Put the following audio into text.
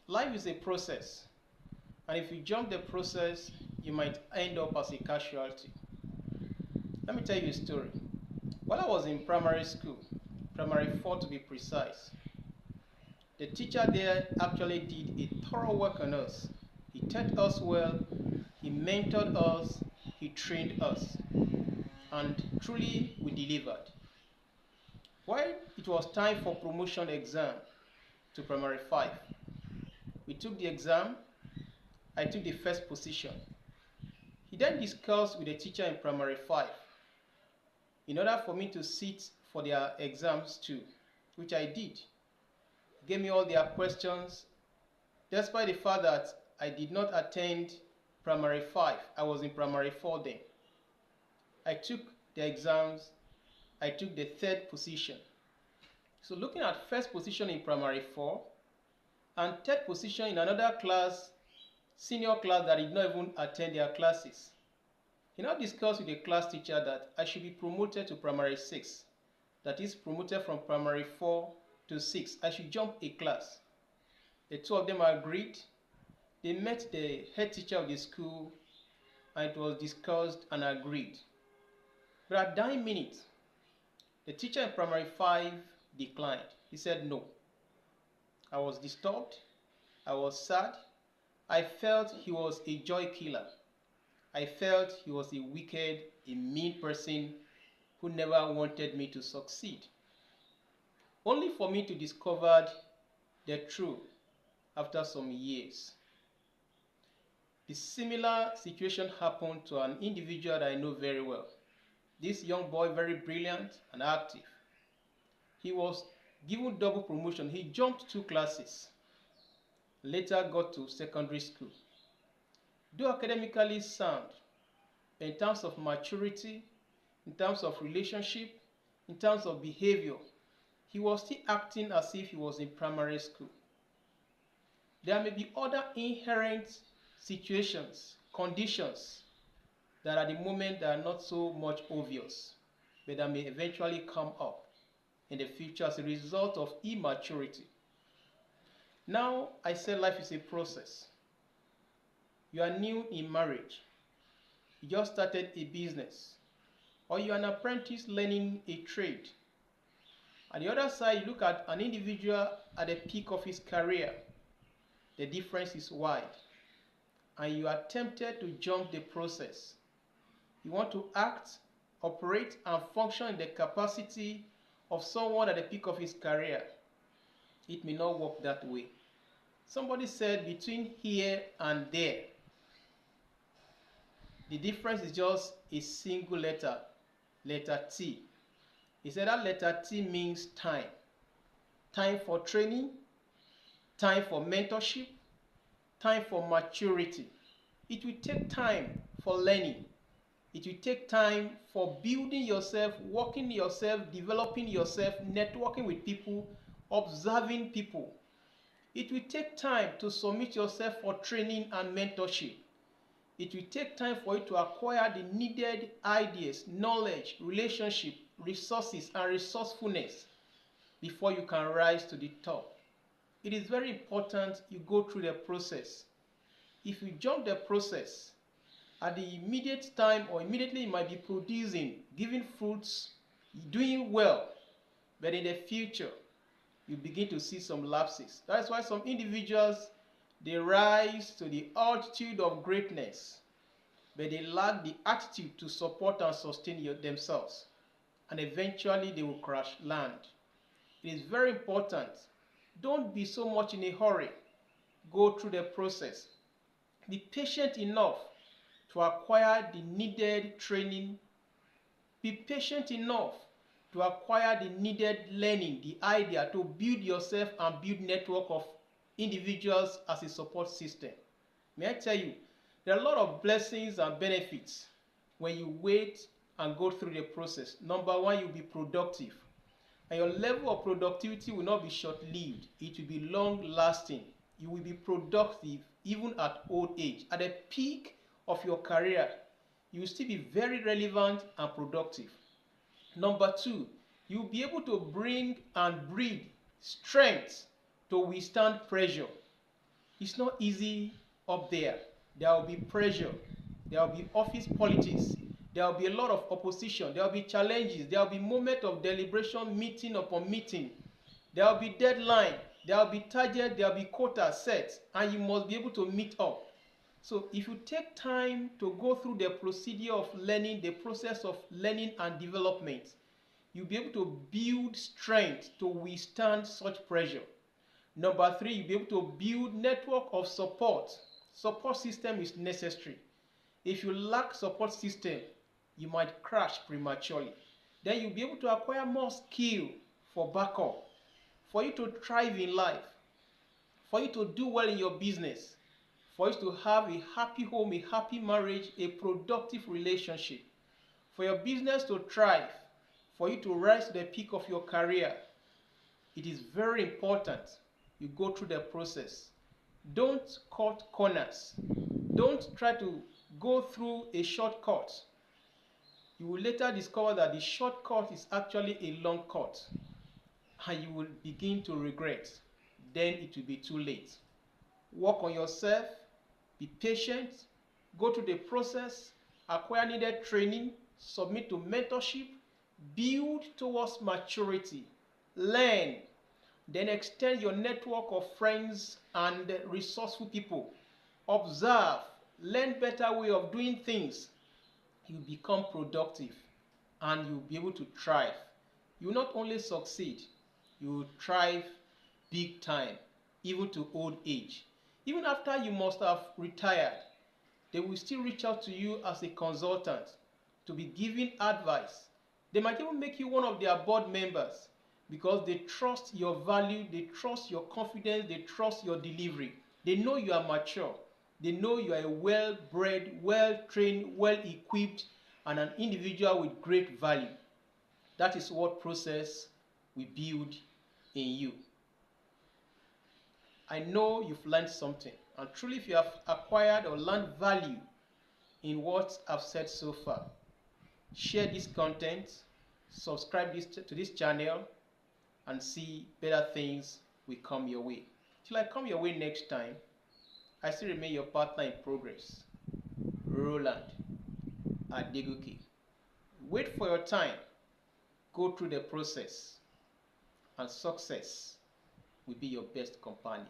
Life is a process, and if you jump the process, you might end up as a casualty. Let me tell you a story. While I was in primary school, primary 4 to be precise, the teacher there actually did a thorough work on us. He taught us well, he mentored us, he trained us, and truly we delivered. While it was time for promotion exam to primary 5, we took the exam. I took the first position. He then discussed with the teacher in primary 5 in order for me to sit for their exams too, which I did. He gave me all their questions, despite the fact that I did not attend primary 5. I was in primary 4 then. I took the exams. I took the third position. So looking at first position in primary 4 and third position in another class, senior class that did not even attend their classes. He now discussed with the class teacher that I should be promoted to primary 6. That is, promoted from primary 4 to 6. I should jump a class. The two of them agreed. They met the head teacher of the school and it was discussed and agreed. But at that minute, the teacher in primary 5 declined. He said no. I was disturbed. I was sad. I felt he was a joy killer. I felt he was a wicked, a mean person who never wanted me to succeed. Only for me to discover the truth after some years. The similar situation happened to an individual that I know very well. This young boy, very brilliant and active. He was given double promotion. He jumped 2 classes. Later got to secondary school. Though academically sound, in terms of maturity, in terms of relationship, in terms of behavior, he was still acting as if he was in primary school. There may be other inherent situations, conditions that at the moment are not so much obvious, but that may eventually come up in the future as a result of immaturity. Now, I said life is a process. You are new in marriage. You just started a business. Or you are an apprentice learning a trade. On the other side, you look at an individual at the peak of his career. The difference is wide. And you are tempted to jump the process. You want to act, operate, and function in the capacity of someone at the peak of his career. It may not work that way. Somebody said between here and there, the difference is just a single letter, letter T. He said that letter T means time. Time for training, time for mentorship, time for maturity. It will take time for learning. It will take time for building yourself, working yourself, developing yourself, networking with people, observing people. It will take time to submit yourself for training and mentorship. It will take time for you to acquire the needed ideas, knowledge, relationship, resources, and resourcefulness before you can rise to the top. It is very important you go through the process. If you jump the process, at the immediate time or immediately you might be producing, giving fruits, doing well, but in the future, you begin to see some lapses. That's why some individuals, they rise to the altitude of greatness, but they lack the attitude to support and sustain themselves. And eventually they will crash land. It is very important. Don't be so much in a hurry. Go through the process. Be patient enough to acquire the needed training. Be patient enough to acquire the needed learning, the idea to build yourself and build network of individuals as a support system. May I tell you, there are a lot of blessings and benefits when you wait and go through the process. Number one, you'll be productive. And your level of productivity will not be short-lived. It will be long-lasting. You will be productive even at old age. At the peak of your career, you will still be very relevant and productive. Number two, you will be able to bring and breed strength to withstand pressure. It's not easy up there. There will be pressure. There will be office politics. There will be a lot of opposition. There will be challenges. There will be moment of deliberation, meeting upon meeting. There will be deadline. There will be target. There will be quota set, and you must be able to meet up. So if you take time to go through the procedure of learning, the process of learning and development, you'll be able to build strength to withstand such pressure. Number three, you'll be able to build network of support. Support system is necessary. If you lack support system, you might crash prematurely. Then you'll be able to acquire more skill for backup, for you to thrive in life, for you to do well in your business, for you to have a happy home, a happy marriage, a productive relationship, for your business to thrive, for you to rise to the peak of your career. It is very important you go through the process. Don't cut corners. Don't try to go through a shortcut. You will later discover that the shortcut is actually a long cut, and you will begin to regret. Then it will be too late. Work on yourself, be patient, go through the process, acquire needed training, submit to mentorship, build towards maturity, learn, then extend your network of friends and resourceful people. Observe, learn better way of doing things. You become productive and you'll be able to thrive. You will not only succeed, you will thrive big time, even to old age. Even after you must have retired, they will still reach out to you as a consultant to be giving advice. They might even make you one of their board members because they trust your value, they trust your confidence, they trust your delivery. They know you are mature. They know you are a well-bred, well-trained, well-equipped, and an individual with great value. That is what process we build in you. I know you've learned something, and truly if you have acquired or learned value in what I've said so far, share this content, subscribe to this channel, and see better things will come your way. Till I come your way next time, I still remain your partner in progress, Roland Adegoke. Wait for your time, go through the process, and success will be your best companion.